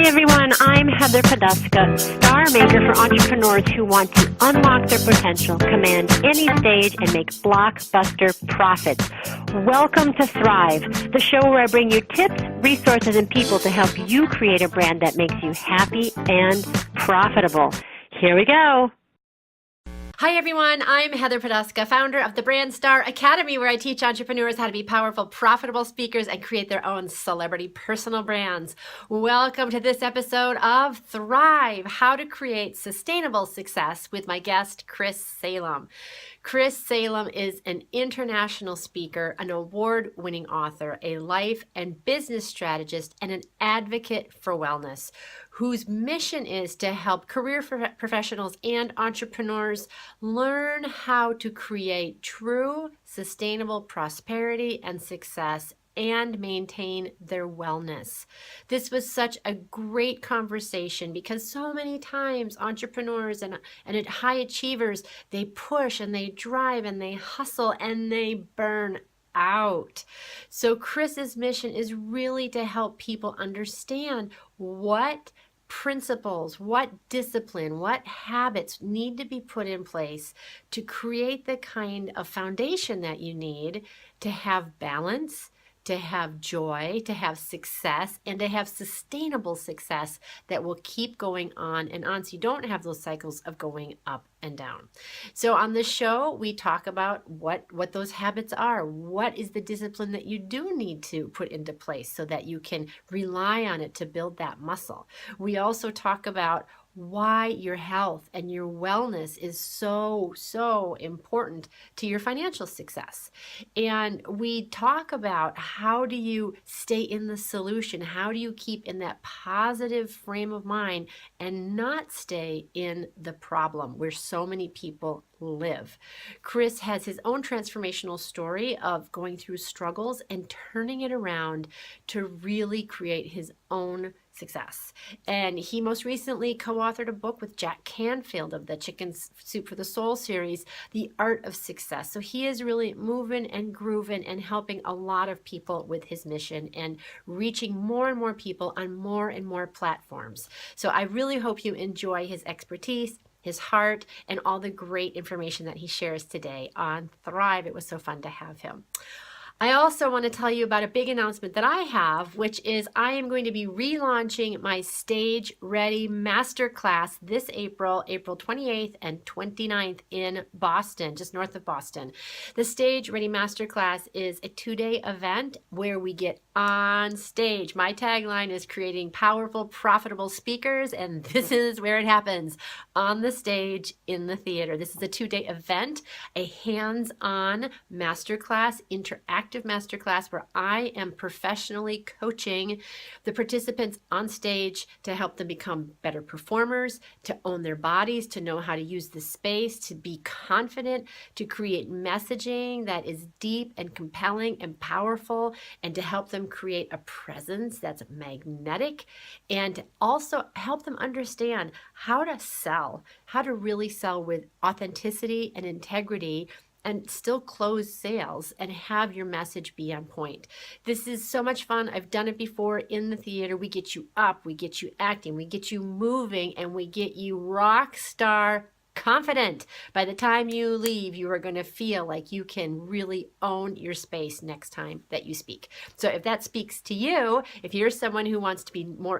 everyone, I'm Heather Poduska, Star Maker for entrepreneurs who want to unlock their potential, command any stage, and make blockbuster profits. Welcome to Thrive, the show where I bring you tips, resources, and people to help you create a brand that makes you happy and profitable. Here we go. Hi everyone, I'm Heather Poduska, founder of the Brand Star Academy, where I teach entrepreneurs how to be powerful, profitable speakers and create their own celebrity personal brands. Welcome to this episode of Thrive, how to create sustainable success with my guest, Chris Salem. Chris Salem is an international speaker, an award-winning author, a life and business strategist, and an advocate for wellness, whose mission is to help career professionals and entrepreneurs learn how to create true, sustainable prosperity and success and maintain their wellness. This was such a great conversation because so many times entrepreneurs and high achievers, they push and they drive and they hustle and they burn out. So Chris's mission is really to help people understand what principles, what discipline, what habits need to be put in place to create the kind of foundation that you need to have balance, to have joy, to have success, and to have sustainable success that will keep going on and on, so you don't have those cycles of going up and down. So on the show, we talk about what those habits are. What is the discipline that you do need to put into place so that you can rely on it to build that muscle. We also talk about why your health and your wellness is so important to your financial success. And we talk about how do you stay in the solution? How do you keep in that positive frame of mind and not stay in the problem where so many people live? Chris has his own transformational story of going through struggles and turning it around to really create his own success. And he most recently co-authored a book with Jack Canfield of the Chicken Soup for the Soul series, The Art of Success. So he is really moving and grooving and helping a lot of people with his mission and reaching more and more people on more and more platforms. So I really hope you enjoy his expertise, his heart, and all the great information that he shares today on Thrive. It was so fun to have him. I also want to tell you about a big announcement that I have, which is I am going to be relaunching my Stage Ready Masterclass this April 28th and 29th in Boston, just north of Boston. The Stage Ready Masterclass is a 2-day event where we get on stage. My tagline is creating powerful, profitable speakers, and this is where it happens, on the stage in the theater. This is a 2-day event, a hands-on masterclass, interactive masterclass where I am professionally coaching the participants on stage to help them become better performers, to own their bodies, to know how to use the space, to be confident, to create messaging that is deep and compelling and powerful, and to help them create a presence that's magnetic, and to also help them understand how to sell, how to really sell with authenticity and integrity and still close sales and have your message be on point. This is so much fun. I've done it before in the theater. We get you up, we get you acting, we get you moving, and we get you rock star confident. By the time you leave, you are going to feel like you can really own your space next time that you speak. So if that speaks to you, if you're someone who wants to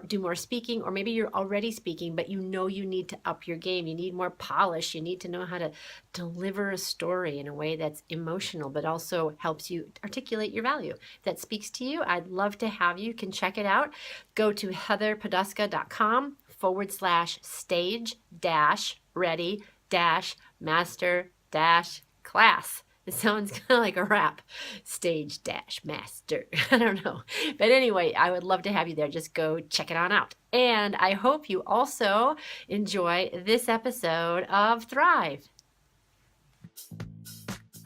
do more speaking, or maybe you're already speaking, but you know you need to up your game, you need more polish, you need to know how to deliver a story in a way that's emotional, but also helps you articulate your value. If that speaks to you, I'd love to have you. You can check it out. Go to heatherpoduska.com/stage-ready-master-class. It sounds kind of like a rap. Stage-master. I don't know. But anyway, I would love to have you there. Just go check it on out. And I hope you also enjoy this episode of Thrive.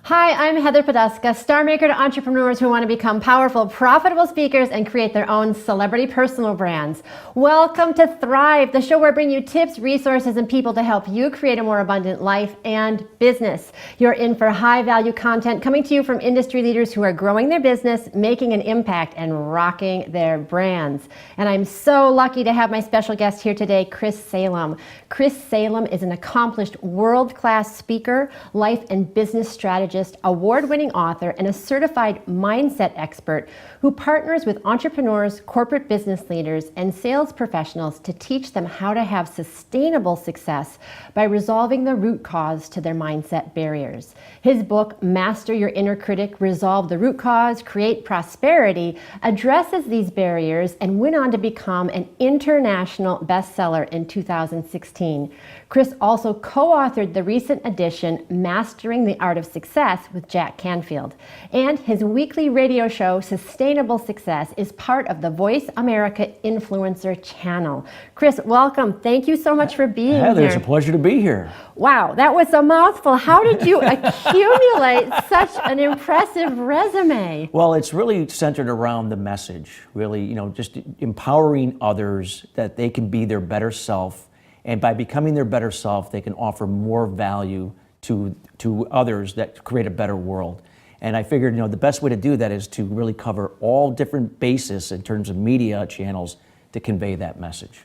Hi, I'm Heather Poduska, star maker to entrepreneurs who want to become powerful, profitable speakers and create their own celebrity personal brands. Welcome to Thrive, the show where I bring you tips, resources, and people to help you create a more abundant life and business. You're in for high-value content coming to you from industry leaders who are growing their business, making an impact, and rocking their brands. And I'm so lucky to have my special guest here today, Chris Salem. Chris Salem is an accomplished world-class speaker, life and business strategist, award-winning author, and a certified mindset expert who partners with entrepreneurs, corporate business leaders, and sales professionals to teach them how to have sustainable success by resolving the root cause to their mindset barriers. His book, Master Your Inner Critic, Resolve the Root Cause, Create Prosperity, addresses these barriers and went on to become an international bestseller in 2016. Chris also co-authored the recent edition, Mastering the Art of Success, with Jack Canfield. And his weekly radio show, Sustainable Success, is part of the Voice America Influencer channel. Chris, welcome. Thank you so much for being here. It's a pleasure to be here. Wow, that was a mouthful. How did you accumulate such an impressive resume? Well, it's really centered around the message, really, just empowering others that they can be their better self. And by becoming their better self, they can offer more value to others that create a better world. And I figured, the best way to do that is to really cover all different bases in terms of media channels to convey that message.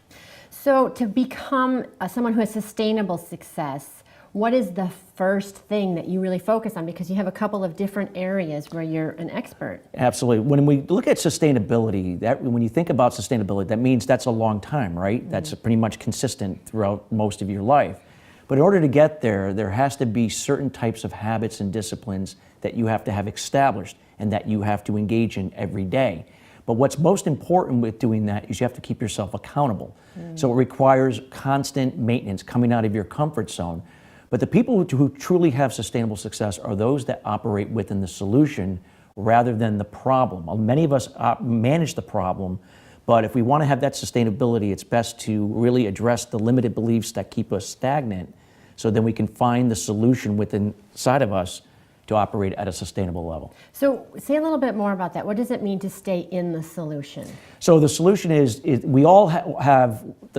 So to become someone who has sustainable success, what is the first thing that you really focus on? Because you have a couple of different areas where you're an expert. Absolutely. When we look at sustainability, when you think about sustainability, that means that's a long time, right? Mm-hmm. That's pretty much consistent throughout most of your life. But in order to get there, there has to be certain types of habits and disciplines that you have to have established and that you have to engage in every day. But what's most important with doing that is you have to keep yourself accountable. So it requires constant maintenance, coming out of your comfort zone. But the people who truly have sustainable success are those that operate within the solution rather than the problem. Many of us manage the problem, but if we want to have that sustainability, it's best to really address the limited beliefs that keep us stagnant, so then we can find the solution inside of us to operate at a sustainable level. So say a little bit more about that. What does it mean to stay in the solution? So the solution is we all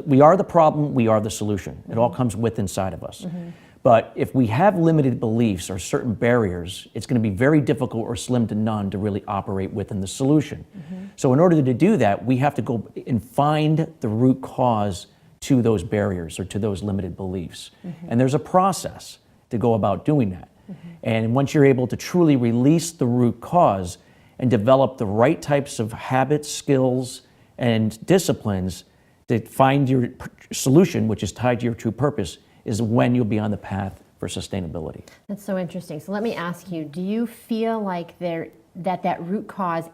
we are the problem, we are the solution. It all comes inside of us. Mm-hmm. But if we have limited beliefs or certain barriers, it's going to be very difficult or slim to none to really operate within the solution. Mm-hmm. So in order to do that, we have to go and find the root cause to those barriers or to those limited beliefs. Mm-hmm. And there's a process to go about doing that. Mm-hmm. And once you're able to truly release the root cause and develop the right types of habits, skills, and disciplines to find your solution, which is tied to your true purpose, is when you'll be on the path for sustainability. That's so interesting. So let me ask you, do you feel like that root cause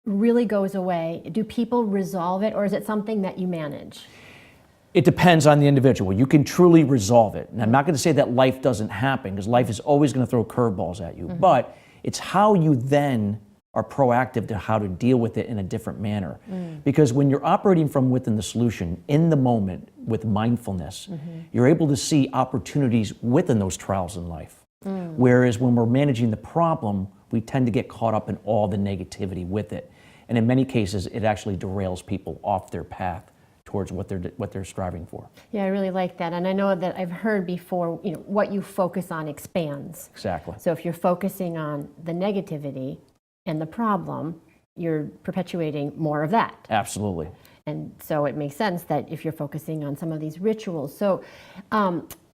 really goes away? Do people resolve it, or is it something that you manage? It depends on the individual. You can truly resolve it. And I'm not going to say that life doesn't happen, because life is always going to throw curveballs at you. Mm-hmm. But it's how you then are proactive to how to deal with it in a different manner. Mm. Because when you're operating from within the solution, in the moment, with mindfulness, mm-hmm. you're able to see opportunities within those trials in life. Mm. Whereas when we're managing the problem, we tend to get caught up in all the negativity with it. And in many cases, it actually derails people off their path towards what they're striving for. Yeah, I really like that. And I know that I've heard before, what you focus on expands. Exactly. So if you're focusing on the negativity and the problem, you're perpetuating more of that. Absolutely. And so it makes sense that if you're focusing on some of these rituals. So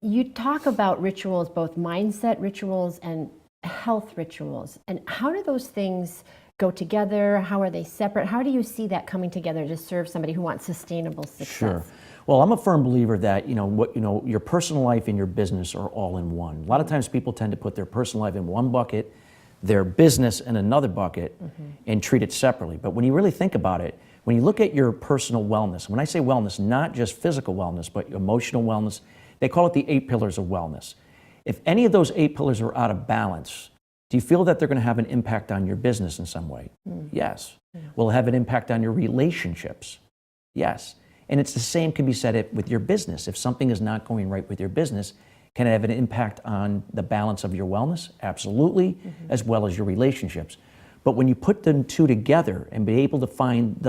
you talk about rituals, both mindset rituals and health rituals. And how do those things go together? How are they separate? How do you see that coming together to serve somebody who wants sustainable success? Sure. Well, I'm a firm believer that your personal life and your business are all in one. A lot of times people tend to put their personal life in one bucket, their business in another bucket, mm-hmm. and treat it separately. But when you really think about it, when you look at your personal wellness, when I say wellness, not just physical wellness, but emotional wellness, they call it the 8 pillars of wellness. If any of those 8 pillars are out of balance, do you feel that they're going to have an impact on your business in some way? Yes. Will it have an impact on your relationships? Yes. And it's the same can be said with your business. If something is not going right with your business, Can it have an impact on the balance of your wellness? Absolutely, as well as your relationships. But when you put them two together and be able to find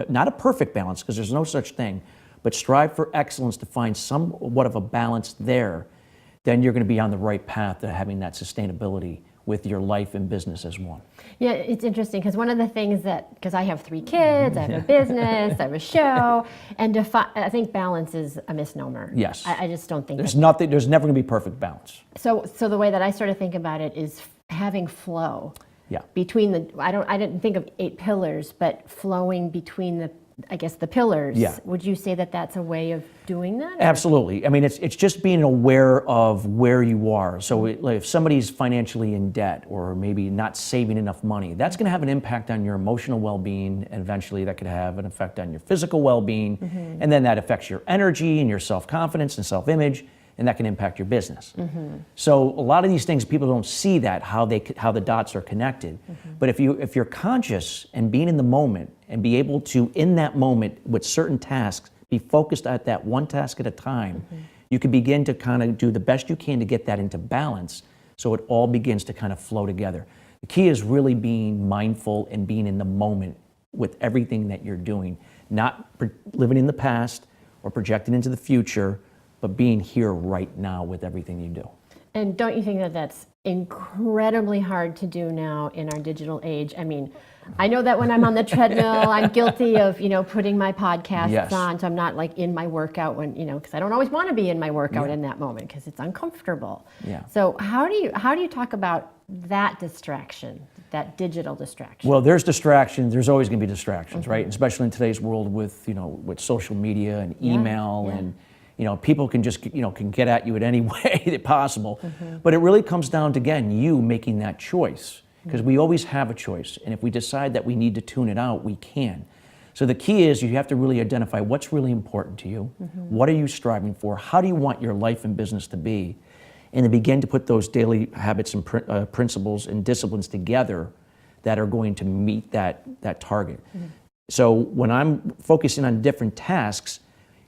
not a perfect balance, because there's no such thing, but strive for excellence to find somewhat of a balance there, then you're going to be on the right path to having that sustainability with your life and business as one. Yeah, it's interesting because one of the things because I have 3 kids, I have a business, I have a show, and I think balance is a misnomer. Yes. I just don't think there's never going to be perfect balance. So the way that I sort of think about it is having flow. Yeah. Between I didn't think of 8 pillars, but flowing between the pillars. Yeah. Would you say that that's a way of doing that? Absolutely. I mean, it's just being aware of where you are. So like if somebody's financially in debt or maybe not saving enough money, that's going to have an impact on your emotional well-being, and eventually that could have an effect on your physical well-being, and then that affects your energy and your self-confidence and self-image, and that can impact your business. So a lot of these things, people don't see that, how the dots are connected. But if you're conscious and being in the moment and be able to, in that moment with certain tasks, be focused at that one task at a time, you can begin to kind of do the best you can to get that into balance so it all begins to kind of flow together. The key is really being mindful and being in the moment with everything that you're doing, not living in the past or projecting into the future, but being here right now with everything you do. And don't you think that that's incredibly hard to do now in our digital age? I mean, I know that when I'm on the treadmill, I'm guilty of, putting my podcasts on, so I'm not like in my workout when, because I don't always want to be in my workout in that moment because it's uncomfortable. Yeah. So how do you talk about that distraction, that digital distraction? Well, there's distractions. There's always going to be distractions, right? Especially in today's world with, with social media and email and people can just, can get at you in any way possible. But it really comes down to, again, you making that choice, because we always have a choice. And if we decide that we need to tune it out, we can. So the key is you have to really identify what's really important to you. What are you striving for? How do you want your life and business to be? And then begin to put those daily habits and principles and disciplines together that are going to meet that target. So when I'm focusing on different tasks,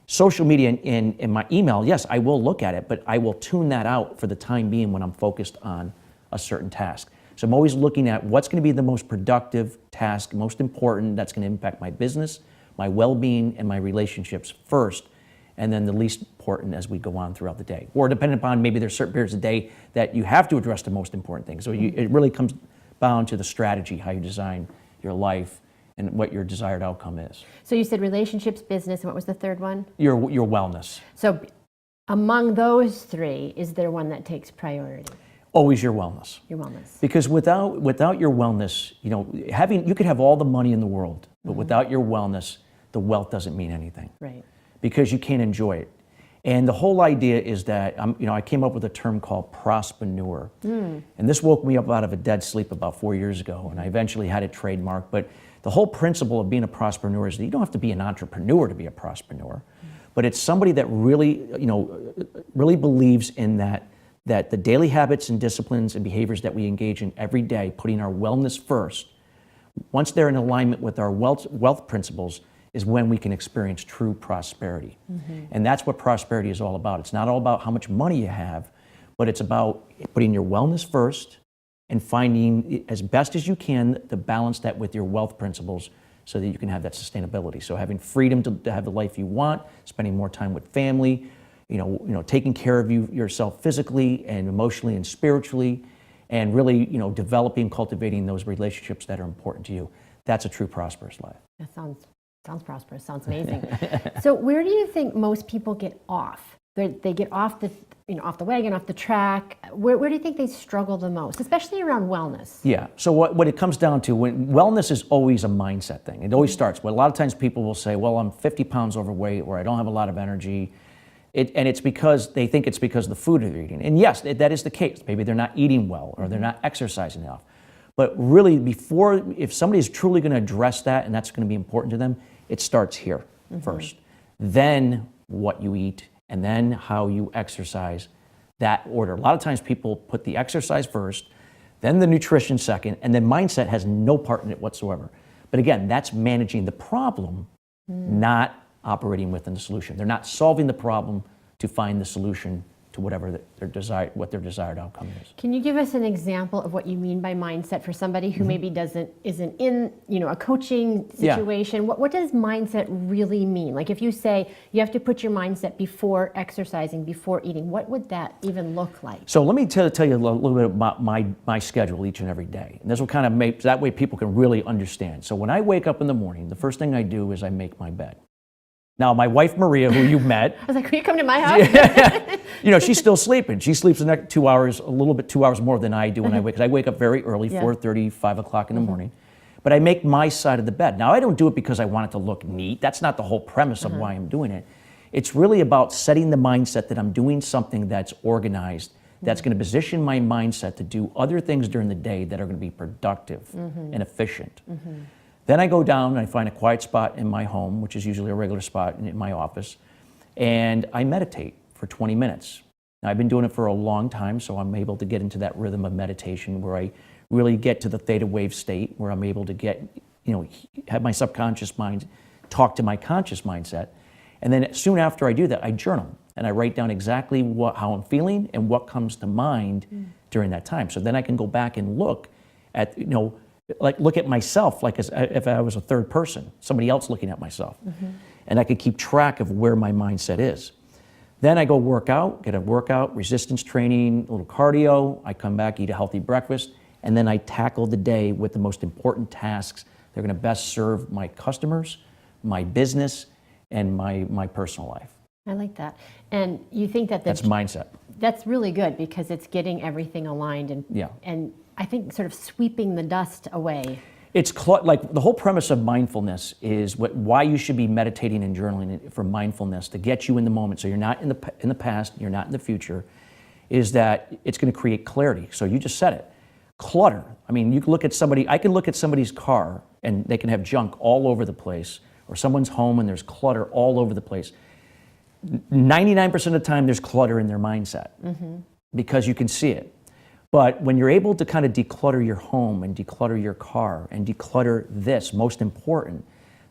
social media in my email, yes, I will look at it, but I will tune that out for the time being when I'm focused on a certain task. So I'm always looking at what's going to be the most productive task, most important, that's going to impact my business, my well-being, and my relationships first, and then the least important as we go on throughout the day. Or depending upon, maybe there's certain periods of the day that you have to address the most important things. So it really comes down to the strategy, how you design your life, and what your desired outcome is. So you said relationships, business, and what was the third one? Your wellness. So among those 3, is there one that takes priority? Always your wellness. Your wellness. Because without your wellness, you could have all the money in the world, but without your wellness, the wealth doesn't mean anything. Right. Because you can't enjoy it. And the whole idea is that I came up with a term called Prospreneur. And this woke me up out of a dead sleep about 4 years ago, and I eventually had it trademarked. But the whole principle of being a prospreneur is that you don't have to be an entrepreneur to be a prospreneur, but it's somebody that really, really believes in that the daily habits and disciplines and behaviors that we engage in every day, putting our wellness first, once they're in alignment with our wealth principles, is when we can experience true prosperity. And that's what prosperity is all about. It's not all about how much money you have, but it's about putting your wellness first and finding, as best as you can, to balance that with your wealth principles so that you can have that sustainability. So having freedom to have the life you want, spending more time with family, taking care of yourself physically and emotionally and spiritually, and really, developing, cultivating those relationships that are important to you. That's a true prosperous life. That sounds prosperous. Sounds amazing. So where do you think most people get off? They get off the wagon, off the track. Where do you think they struggle the most, especially around wellness? Yeah. So what it comes down to, wellness is always a mindset thing. It always starts. Well, a lot of times people will say, well, I'm 50 pounds overweight, or I don't have a lot of energy. And it's because they think it's because of the food they're eating. And yes, that is the case. Maybe they're not eating well, or they're not exercising enough. But really, if somebody is truly going to address that, and that's going to be important to them, it starts here first. Then what you eat, and then how you exercise, that order. A lot of times people put the exercise first, then the nutrition second, and then mindset has no part in it whatsoever. But again, that's managing the problem, not operating within the solution. They're not solving the problem to find the solution to whatever what their desired outcome is. Can you give us an example of what you mean by mindset for somebody who maybe isn't in a coaching situation? What does mindset really mean? Like if you say you have to put your mindset before exercising, before eating, what would that even look like? So let me tell you a little bit about my schedule each and every day. And this will kind of make, that way people can really understand. So when I wake up in the morning, the first thing I do is I make my bed. Now, my wife, Maria, who you've met. I was like, will you come to my house? She's still sleeping. She sleeps the next 2 hours, a little bit 2 hours more than I do when I wake. Because I wake up very early, 4:30, 5 o'clock in the morning. But I make my side of the bed. Now, I don't do it because I want it to look neat. That's not the whole premise of why I'm doing it. It's really about setting the mindset that I'm doing something that's organized, that's going to position my mindset to do other things during the day that are going to be productive and efficient. Then I go down and I find a quiet spot in my home, which is usually a regular spot in my office, and I meditate for 20 minutes. Now, I've been doing it for a long time, so I'm able to get into that rhythm of meditation where I really get to the theta wave state, where I'm able to get, have my subconscious mind talk to my conscious mindset. And then soon after I do that, I journal and I write down exactly how I'm feeling and what comes to mind during that time. So then I can go back and look at, look at myself like as if I was a third person, somebody else looking at myself. And I could keep track of where my mindset is. Then I go get a workout, resistance training, a little cardio. I come back, eat a healthy breakfast, and then I tackle the day with the most important tasks that are going to best serve my customers, my business, and my personal life. I like that. And you think that that's mindset. That's really good because it's getting everything aligned and I think sort of sweeping the dust away. It's like the whole premise of mindfulness is why you should be meditating and journaling for mindfulness, to get you in the moment. So you're not in the past, you're not in the future, is that it's going to create clarity. So you just said it. Clutter. I mean, you can look at I can look at somebody's car and they can have junk all over the place, or someone's home and there's clutter all over the place. 99% of the time there's clutter in their mindset because you can see it. But when you're able to kind of declutter your home and declutter your car and declutter this, most important,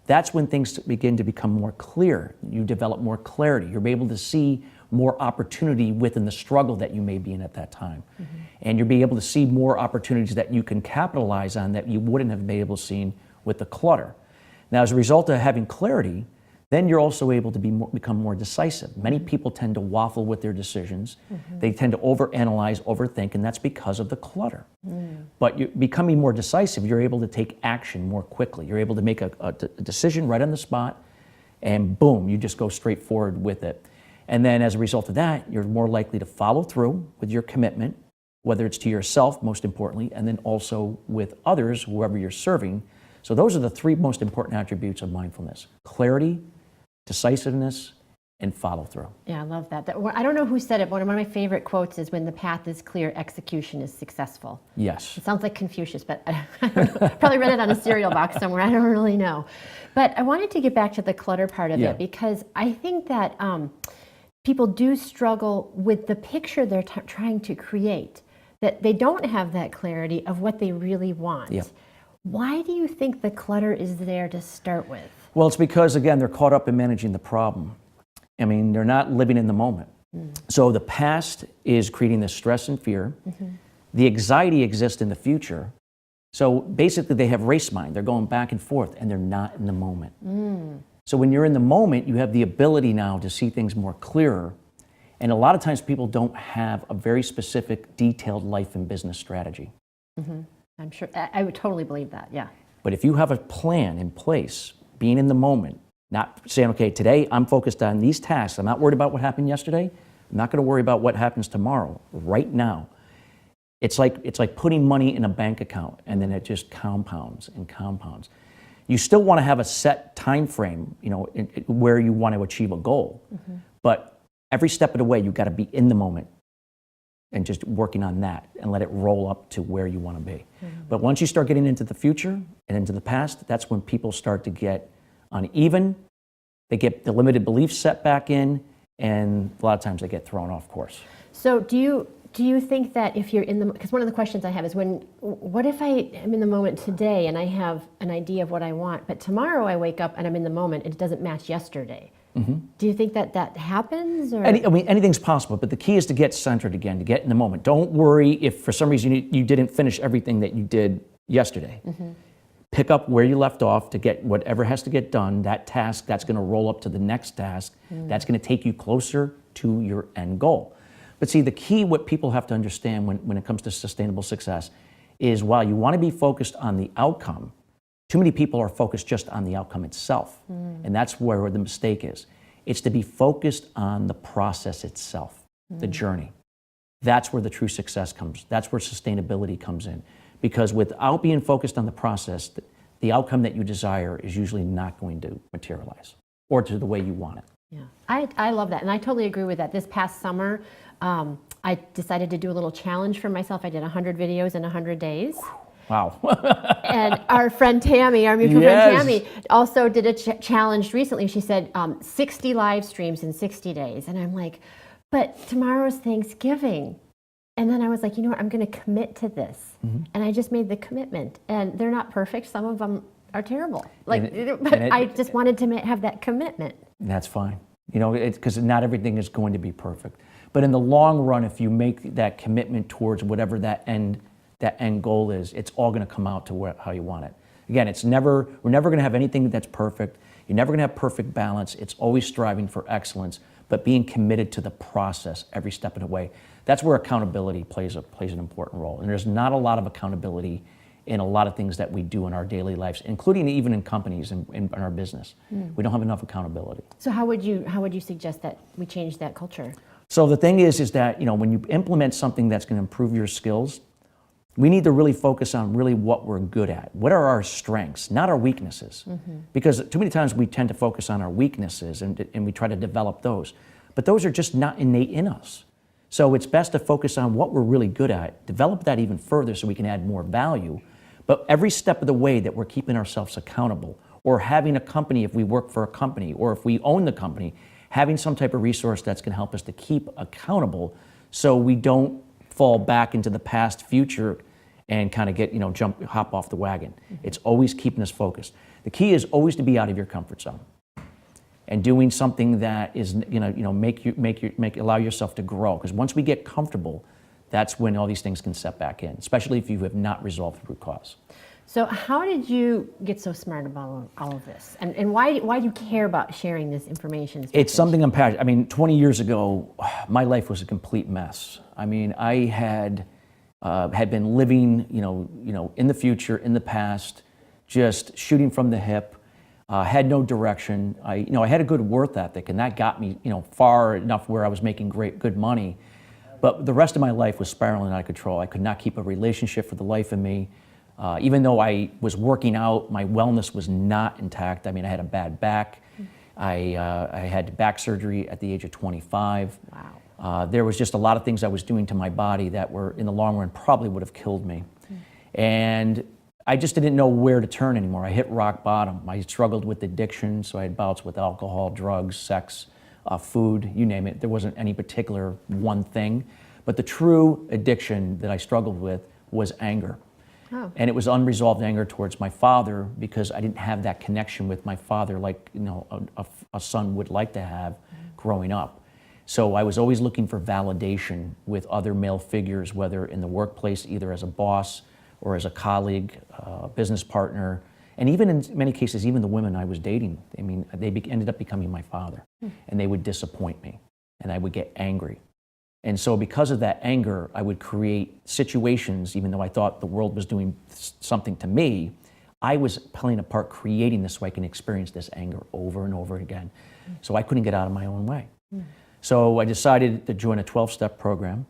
that's when things begin to become more clear. You develop more clarity. You're able to see more opportunity within the struggle that you may be in at that time. And you'll be able to see more opportunities that you can capitalize on that you wouldn't have been able to see with the clutter. Now, as a result of having clarity, then you're also able to become more decisive. Many people tend to waffle with their decisions. They tend to overanalyze, overthink, and that's because of the clutter. But you're becoming more decisive, you're able to take action more quickly. You're able to make a decision right on the spot, and boom, you just go straight forward with it. And then as a result of that, you're more likely to follow through with your commitment, whether it's to yourself, most importantly, and then also with others, whoever you're serving. So those are the three most important attributes of mindfulness: clarity, decisiveness, and follow through. Yeah, I love that. I don't know who said it, but one of my favorite quotes is, when the path is clear, execution is successful. Yes. It sounds like Confucius, but I don't know. Probably read it on a cereal box somewhere. I don't really know. But I wanted to get back to the clutter part of it, because I think that people do struggle with the picture they're trying to create, that they don't have that clarity of what they really want. Why do you think the clutter is there to start with? Well, it's because, again, they're caught up in managing the problem. I mean, they're not living in the moment. So the past is creating the stress and fear. The anxiety exists in the future. So basically, they have race mind. They're going back and forth, and they're not in the moment. So when you're in the moment, you have the ability now to see things more clearer. And a lot of times people don't have a very specific, detailed life and business strategy. I'm sure, I would totally believe that, yeah. But if you have a plan in place, being in the moment, not saying, okay, today I'm focused on these tasks. I'm not worried about what happened yesterday. I'm not going to worry about what happens tomorrow. Right now, it's like putting money in a bank account, and then it just compounds and compounds. You still want to have a set time frame, where you want to achieve a goal. But every step of the way, you've got to be in the moment and just working on that and let it roll up to where you want to be. But once you start getting into the future and into the past, that's when people start to get uneven. They get the limited beliefs set back in, and a lot of times they get thrown off course. So do you do you think that if you're in the, because one of the questions I have is what if I am in the moment today and I have an idea of what I want, but tomorrow I wake up and I'm in the moment and it doesn't match yesterday? Do you think that that happens? Or? I mean, anything's possible, but the key is to get centered again, to get in the moment. Don't worry if for some reason you didn't finish everything that you did yesterday. Pick up where you left off to get whatever has to get done, that task that's going to roll up to the next task, that's going to take you closer to your end goal. But see, the key, what people have to understand when it comes to sustainable success is while you want to be focused on the outcome, too many people are focused just on the outcome itself. And that's where the mistake is. It's to be focused on the process itself, the journey. That's where the true success comes. That's where sustainability comes in. Because without being focused on the process, the outcome that you desire is usually not going to materialize or to the way you want it. Yeah, I love that. And I totally agree with that. This past summer, I decided to do a little challenge for myself. I did 100 videos in 100 days. Wow. And our friend Tammy, our mutual friend Tammy, also did a challenge recently. She said 60 live streams in 60 days. And I'm like, but tomorrow's Thanksgiving. And then I was like, you know what, I'm going to commit to this. And I just made the commitment. And they're not perfect. Some of them are terrible. I just wanted to have that commitment. That's fine. You know, because not everything is going to be perfect. But in the long run, if you make that commitment towards whatever that end goal is, it's all going to come out to how you want it. Again, we're never going to have anything that's perfect. You're never going to have perfect balance. It's always striving for excellence, but being committed to the process every step of the way. That's where accountability plays an important role. And there's not a lot of accountability in a lot of things that we do in our daily lives, including even in companies and in our business. We don't have enough accountability. So how would you suggest that we change that culture? So the thing is that, you know, when you implement something that's going to improve your skills, we need to really focus on really what we're good at. What are our strengths, not our weaknesses? Because too many times we tend to focus on our weaknesses and we try to develop those. But those are just not innate in us. So it's best to focus on what we're really good at, develop that even further so we can add more value. But every step of the way that we're keeping ourselves accountable, or having a company if we work for a company, or if we own the company, having some type of resource that's going to help us to keep accountable so we don't fall back into the past future and kind of get, hop off the wagon. It's always keeping us focused. The key is always to be out of your comfort zone and doing something that is, allow yourself to grow. Because once we get comfortable, that's when all these things can set back in, especially if you have not resolved the root cause. So how did you get so smart about all of this? And why do you care about sharing this information? It's something I'm passionate. I mean, 20 years ago, my life was a complete mess. I mean, I had been living, in the future, in the past, just shooting from the hip, had no direction. I had a good work ethic, and that got me, far enough where I was making good money. But the rest of my life was spiraling out of control. I could not keep a relationship for the life of me. Even though I was working out, my wellness was not intact. I mean, I had a bad back. I had back surgery at the age of 25. Wow. There was just a lot of things I was doing to my body that were, in the long run, probably would have killed me. And I just didn't know where to turn anymore. I hit rock bottom. I struggled with addiction, so I had bouts with alcohol, drugs, sex, food, you name it. There wasn't any particular one thing. But the true addiction that I struggled with was anger. Oh. And it was unresolved anger towards my father because I didn't have that connection with my father like a son would like to have growing up. So I was always looking for validation with other male figures, whether in the workplace, either as a boss or as a colleague, business partner, and even in many cases, even the women I was dating. I mean, they ended up becoming my father, and they would disappoint me, and I would get angry. And so because of that anger, I would create situations, even though I thought the world was doing something to me, I was playing a part creating this so I can experience this anger over and over again. So I couldn't get out of my own way. So I decided to join a 12-step program,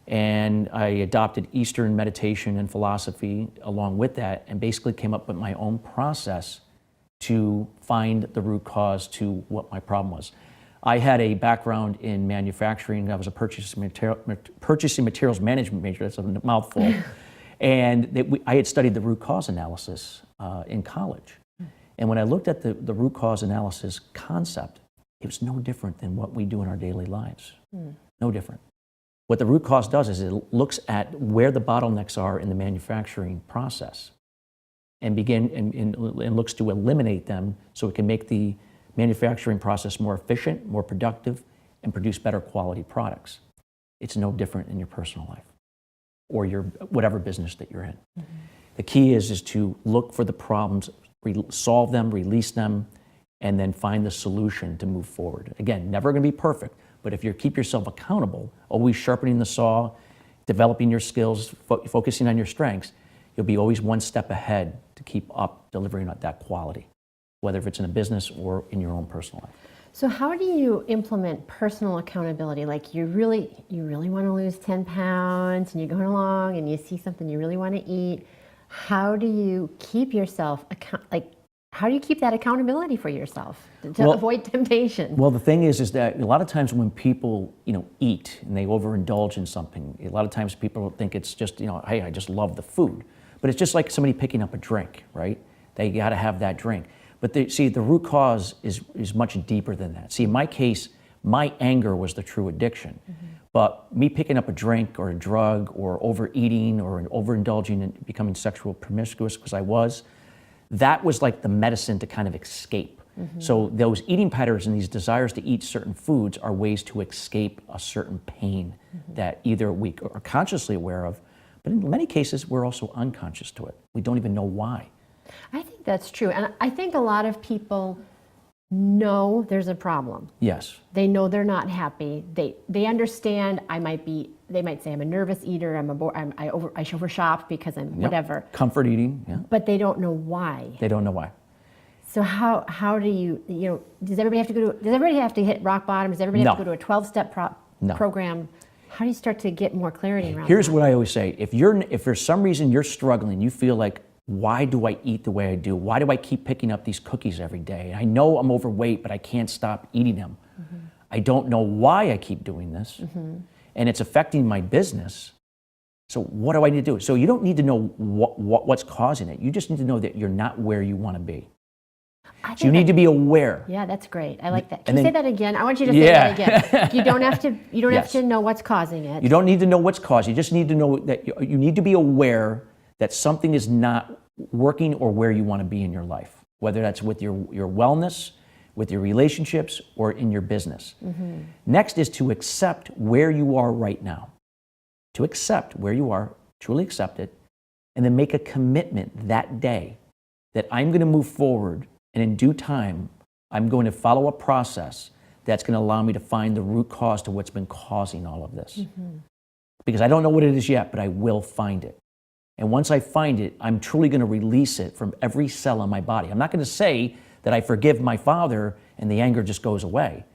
and I adopted Eastern meditation and philosophy along with that, and basically came up with my own process to find the root cause to what my problem was. I had a background in manufacturing. I was a purchasing materials management major. That's a mouthful. And I had studied the root cause analysis in college. And when I looked at the root cause analysis concept, it was no different than what we do in our daily lives. No different. What the root cause does is it looks at where the bottlenecks are in the manufacturing process and looks to eliminate them so it can make the manufacturing process more efficient, more productive, and produce better quality products. It's no different in your personal life or your whatever business that you're in. Mm-hmm. The key is to look for the problems, solve them, release them, and then find the solution to move forward. Again, never going to be perfect, but if you keep yourself accountable, always sharpening the saw, developing your skills, focusing on your strengths, you'll be always one step ahead to keep up delivering that quality, whether if it's in a business or in your own personal life. So how do you implement personal accountability? Like you really want to lose 10 pounds and you're going along and you see something you really want to eat. How do you keep yourself how do you keep that accountability for yourself to avoid temptation? Well, the thing is that a lot of times when people, eat and they overindulge in something, a lot of times people think it's just, hey, I just love the food. But it's just like somebody picking up a drink, right? They got to have that drink. But the root cause is much deeper than that. See, in my case, my anger was the true addiction. Mm-hmm. But me picking up a drink or a drug or overeating or overindulging and becoming sexual promiscuous, because that was like the medicine to kind of escape. Mm-hmm. So those eating patterns and these desires to eat certain foods are ways to escape a certain pain that either we are consciously aware of, but in many cases we're also unconscious to it. We don't even know why. I think that's true. And I think a lot of people know there's a problem. Yes. They know they're not happy. They understand they might say I'm a nervous eater, I overshop because I'm whatever. Comfort eating, yeah. But they don't know why. They don't know why. So how do you does everybody have to hit rock bottom? Does everybody have to go to a 12-step program? How do you start to get more clarity around Here's that? what I always say. If for some reason you're struggling, you feel like, why do I eat the way I do? Why do I keep picking up these cookies every day? I know I'm overweight, but I can't stop eating them. Mm-hmm. I don't know why I keep doing this, and it's affecting my business. So what do I need to do? So you don't need to know what's causing it. You just need to know that you're not where you want to be. So you need to be aware. Yeah, that's great. I like that. Can you say that again? I want you to say that again. You don't have to know what's causing it. You don't need to know what's causing it. You just need to know that you need to be aware that something is not working or where you want to be in your life, whether that's with your wellness, with your relationships, or in your business. Mm-hmm. Next is to accept where you are right now. To accept where you are, truly accept it, and then make a commitment that day that I'm going to move forward, and in due time, I'm going to follow a process that's going to allow me to find the root cause to what's been causing all of this. Mm-hmm. Because I don't know what it is yet, but I will find it. And once I find it, I'm truly going to release it from every cell in my body. I'm not going to say that I forgive my father and the anger just goes away.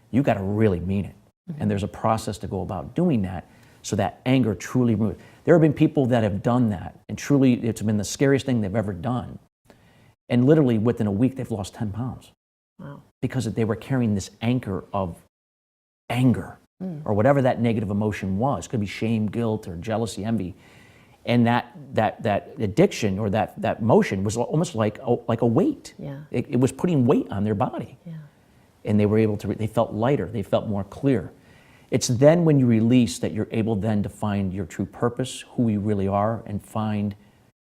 You got to really mean it. Mm-hmm. And there's a process to go about doing that so that anger truly moves. There have been people that have done that, and truly it's been the scariest thing they've ever done. And literally within a week, they've lost 10 pounds. Wow. Because they were carrying this anchor of anger or whatever that negative emotion was. It could be shame, guilt, or jealousy, envy. And that addiction or that motion was almost like a weight. Yeah. It was putting weight on their body. Yeah. And they were able to, they felt lighter, they felt more clear. It's then when you release that you're able then to find your true purpose, who you really are, and find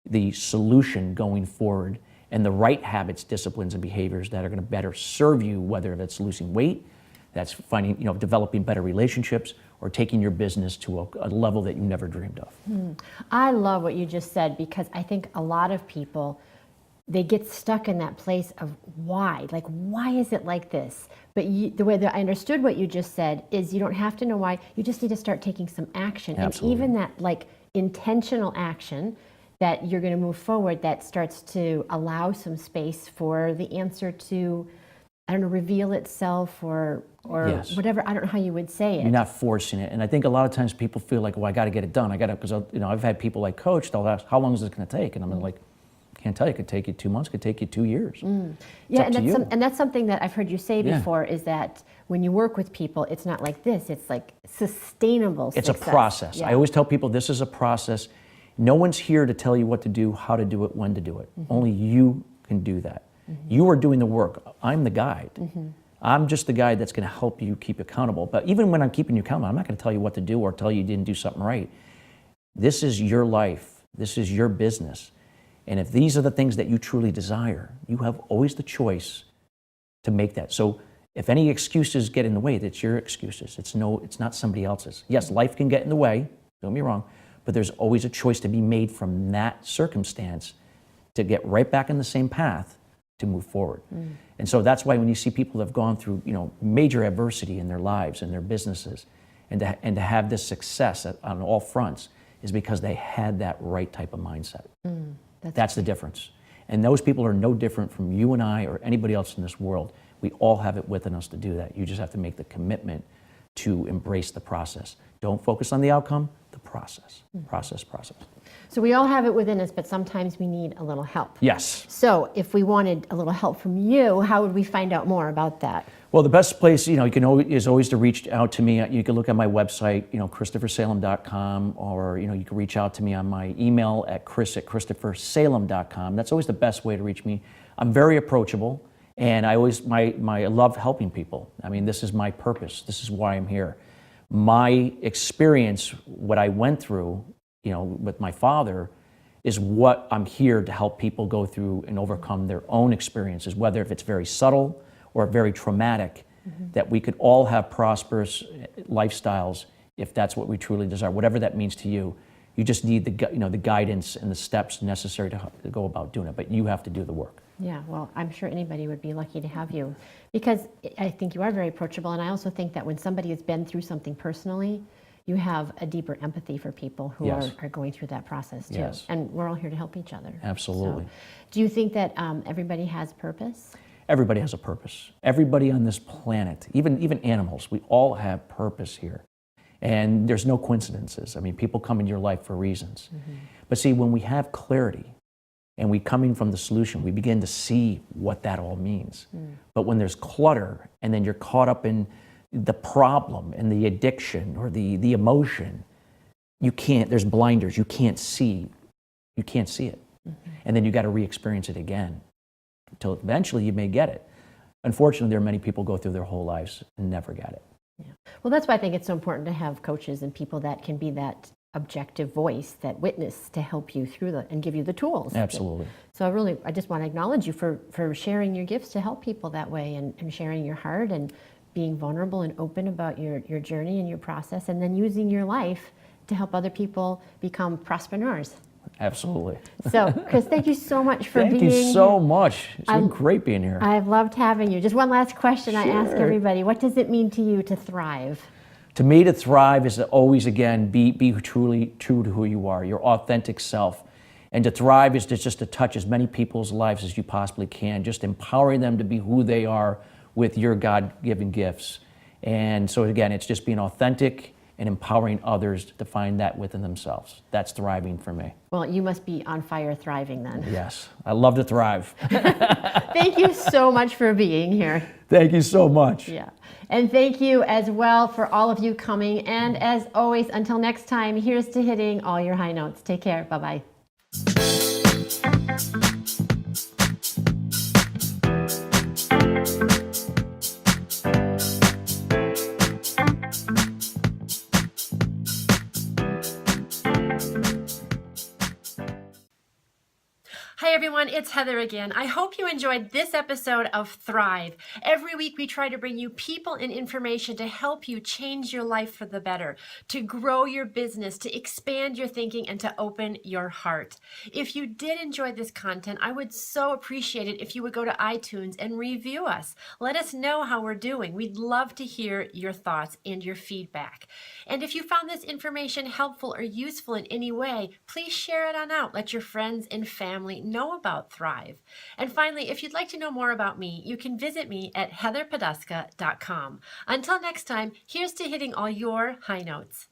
the solution going forward and the right habits, disciplines, and behaviors that are going to better serve you, whether that's losing weight, that's finding, developing better relationships, or taking your business to a level that you never dreamed of. I love what you just said, because I think a lot of people, they get stuck in that place of why. Like, why is it like this? But the way that I understood what you just said is you don't have to know why. You just need to start taking some action. Absolutely. And even that intentional action that you're going to move forward, that starts to allow some space for the answer to, reveal itself or yes. Whatever. I don't know how you would say it. You're not forcing it. And I think a lot of times people feel like, well, I got to get it done. Because I've had people like Coach, they'll ask, how long is this going to take? And I'm like, can't tell you. It could take you 2 months. It could take you 2 years. Yeah, and that's something that I've heard you say before, is that when you work with people, it's not like this. It's like sustainable success. It's a process. Yeah. I always tell people this is a process. No one's here to tell you what to do, how to do it, when to do it. Mm-hmm. Only you can do that. Mm-hmm. You are doing the work. I'm the guide. Mm-hmm. I'm just the guy that's going to help you keep accountable. But even when I'm keeping you accountable, I'm not going to tell you what to do or tell you didn't do something right. This is your life. This is your business. And if these are the things that you truly desire, you have always the choice to make that. So if any excuses get in the way, that's your excuses. It's not somebody else's. Yes, life can get in the way, don't get me wrong, but there's always a choice to be made from that circumstance to get right back in the same path to move forward. And so that's why when you see people that have gone through, major adversity in their lives and their businesses, and to have this success on all fronts, is because they had that right type of mindset. That's the difference. And those people are no different from you and I or anybody else in this world. We all have it within us to do that. You just have to make the commitment to embrace the process. Don't focus on the outcome, the process. Process. So we all have it within us, but sometimes we need a little help. Yes. So if we wanted a little help from you, how would we find out more about that? Well, the best place, you can is always to reach out to me. You can look at my website, ChristopherSalem.com, or, you can reach out to me on my email at chris@ChristopherSalem.com. That's always the best way to reach me. I'm very approachable, and I love helping people. I mean, this is my purpose. This is why I'm here. My experience, what I went through, with my father, is what I'm here to help people go through and overcome their own experiences, whether if it's very subtle or very traumatic, that we could all have prosperous lifestyles if that's what we truly desire, whatever that means to you. You just need the guidance and the steps necessary to go about doing it, but you have to do the work. Yeah, well, I'm sure anybody would be lucky to have you, because I think you are very approachable, and I also think that when somebody has been through something personally, you have a deeper empathy for people who are going through that process too. Yes. And we're all here to help each other. Absolutely. So, do you think that everybody has purpose? Everybody has a purpose. Everybody on this planet, even animals, we all have purpose here. And there's no coincidences. I mean, people come into your life for reasons. But see, when we have clarity and we come in from the solution, we begin to see what that all means. But when there's clutter and then you're caught up in the problem and the addiction or the emotion, there's blinders, you can't see it. And then you got to re-experience it again until eventually you may get it. Unfortunately, there are many people go through their whole lives and never get it. Yeah. Well, that's why I think it's so important to have coaches and people that can be that objective voice, that witness, to help you through and give you the tools. Absolutely. So I just want to acknowledge you for sharing your gifts to help people that way, and sharing your heart and being vulnerable and open about your journey and your process, and then using your life to help other people become prospreneurs. Absolutely. So, Chris, thank you so much for being here. Thank you so much. It's been great being here. I've loved having you. Just one last question. Sure. I ask everybody, what does it mean to you to thrive? To me, to thrive is to always, again, be truly true to who you are, your authentic self. And to thrive is just to touch as many people's lives as you possibly can, just empowering them to be who they are with your God-given gifts. And so again, it's just being authentic and empowering others to find that within themselves. That's thriving for me. Well, you must be on fire thriving then. Yes, I love to thrive. Thank you so much for being here. Thank you so much. Yeah. And thank you as well for all of you coming. And as always, until next time, here's to hitting all your high notes. Take care. Bye-bye. Hi everyone, it's Heather again. I hope you enjoyed this episode of Thrive. Every week we try to bring you people and information to help you change your life for the better, to grow your business, to expand your thinking, and to open your heart. If you did enjoy this content, I would so appreciate it if you would go to iTunes and review us. Let us know how we're doing. We'd love to hear your thoughts and your feedback. And if you found this information helpful or useful in any way, please share it on out. Let your friends and family know about Thrive. And finally, if you'd like to know more about me, you can visit me at heatherpoduska.com. Until next time, here's to hitting all your high notes.